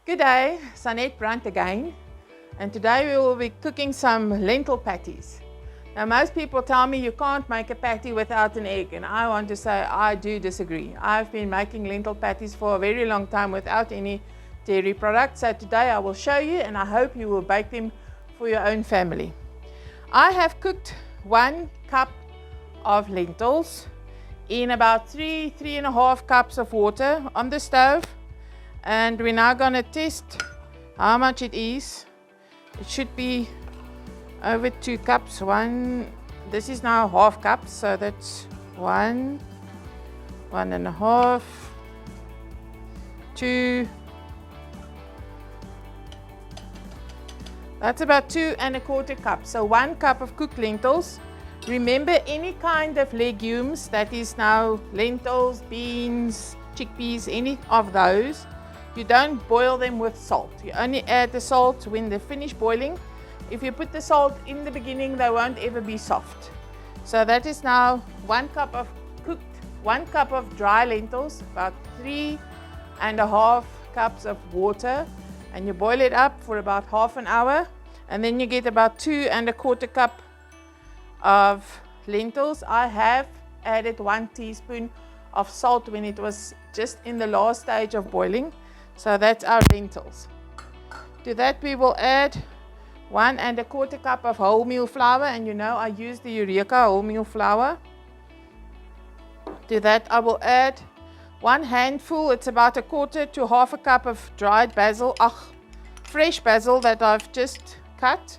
Good day, Sanette Brunt again, and today we will be cooking some lentil patties. Now most people tell me you can't make a patty without an egg, and I want to say I do disagree. I've been making lentil patties for a very long time without any dairy products, so today I will show you and I hope you will bake them for your own family. I have cooked 1 cup of lentils in about 3.5 cups of water on the stove. And we're now going to test how much it is. It should be over 2 cups. This is now 1/2 cup, so that's 1.5, 2. That's about 2.25 cups. So 1 cup of cooked lentils. Remember, any kind of legumes, that is now lentils, beans, chickpeas, any of those, you don't boil them with salt. You only add the salt when they finish boiling. If you put the salt in the beginning, they won't ever be soft. So that is now 1 cup of cooked, 1 cup of dry lentils, about 3.5 cups of water, and you boil it up for about half an hour, and then you get about 2.25 cup of lentils. I have added 1 teaspoon of salt when it was just in the last stage of boiling. So that's our lentils. To that we will add 1.25 cup of wholemeal flour, and you know I use the Eureka wholemeal flour. To that I will add 1 handful, it's about 1/4 to 1/2 cup of dried basil, fresh basil that I've just cut.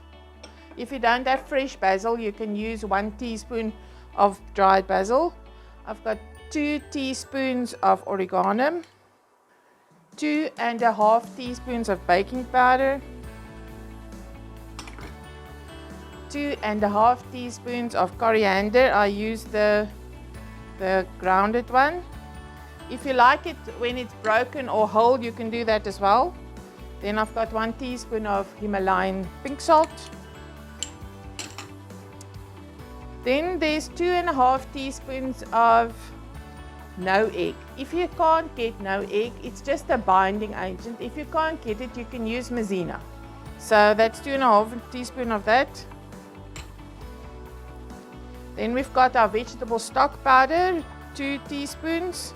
If you don't have fresh basil, you can use 1 teaspoon of dried basil. I've got 2 teaspoons of oregano, 2.5 teaspoons of baking powder, 2.5 teaspoons of coriander. I use the grounded one. If you like it when it's broken or whole, you can do that as well. Then I've got 1 teaspoon of Himalayan pink salt. Then there's 2.5 teaspoons of no egg. If you can't get no egg, it's just a binding agent. If you can't get it, you can use maizena. So that's 2.5 teaspoons of that. Then we've got our vegetable stock powder, 2 teaspoons.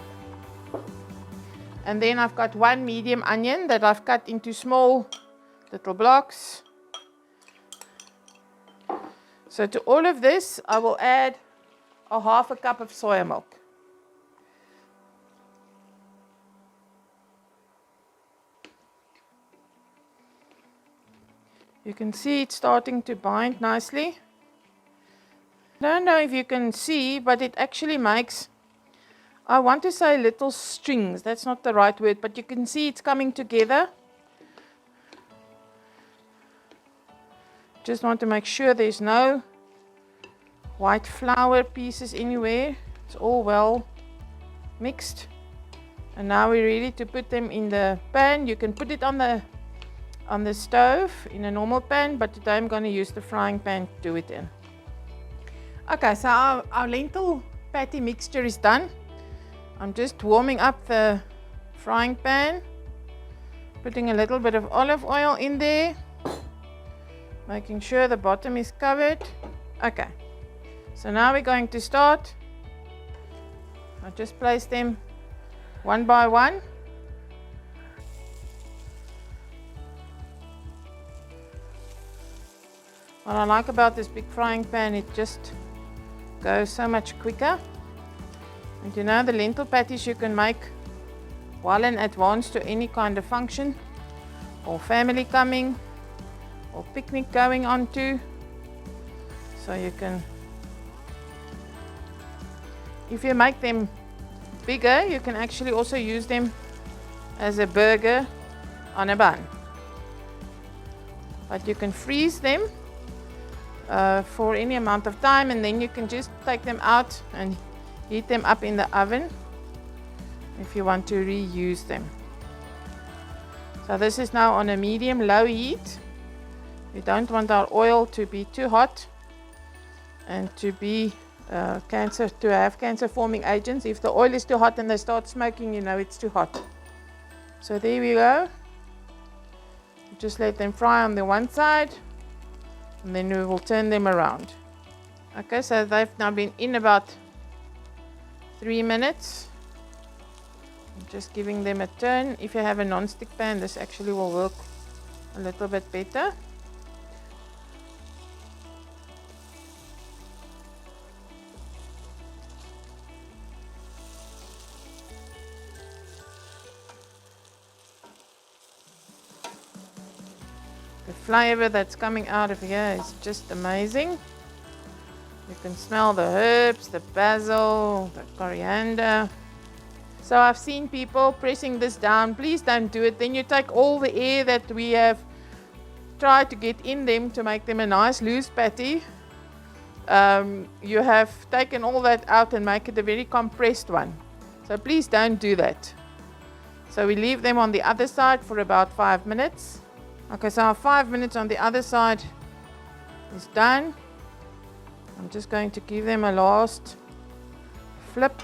And then I've got 1 medium onion that I've cut into small little blocks. So to all of this, I will add 1/2 cup of soya milk. You can see it's starting to bind nicely. I don't know if you can see, but it actually makes, I want to say little strings. That's not the right word, but you can see it's coming together. Just want to make sure there's no white flour pieces anywhere. It's all well mixed. And now we're ready to put them in the pan. You can put it on the stove in a normal pan, but today I'm going to use the frying pan to do it in. Okay, so our lentil patty mixture is done. I'm just warming up the frying pan, putting a little bit of olive oil in there, making sure the bottom is covered. Okay, so now we're going to start. I just place them one by one. What I like about this big frying pan, it just goes so much quicker. And you know, the lentil patties you can make well in advance to any kind of function, or family coming, or picnic going on to. So you can, if you make them bigger, you can actually also use them as a burger on a bun. But you can freeze them for any amount of time, and then you can just take them out and heat them up in the oven if you want to reuse them. So this is now on a medium-low heat. We don't want our oil to be too hot and to be have cancer-forming agents. If the oil is too hot and they start smoking, you know it's too hot. So there we go. just let them fry on the one side, and then we will turn them around. Okay, so they've now been in about 3 minutes. I'm just giving them a turn. If you have a non-stick pan, this actually will work a little bit better. The flavor that's coming out of here is just amazing. You can smell the herbs, the basil, the coriander. So I've seen people pressing this down. Please don't do it. Then you take all the air that we have tried to get in them to make them a nice loose patty. You have taken all that out and make it a very compressed one. So please don't do that. So we leave them on the other side for about 5 minutes. Okay, so our 5 minutes on the other side is done. I'm just going to give them a last flip.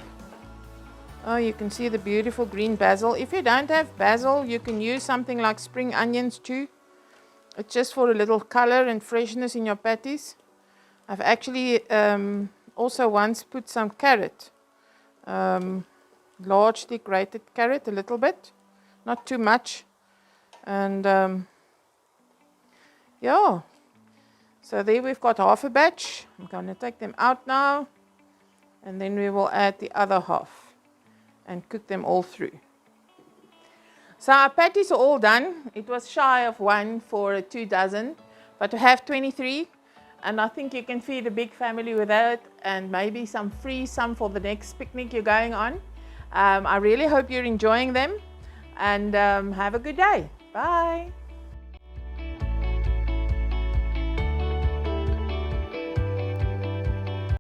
Oh, you can see the beautiful green basil. If you don't have basil, you can use something like spring onions too. It's just for a little color and freshness in your patties. I've actually also once put some carrot, largely grated carrot, a little bit, not too much. And yeah, so there we've got half a batch. I'm going to take them out now, and then we will add the other half and cook them all through. So our patties are all done. It was shy of 1 for 2 dozen, but to have 23, and I think you can feed a big family with that, and maybe some for the next picnic you're going on. I really hope you're enjoying them, and have a good day. Bye.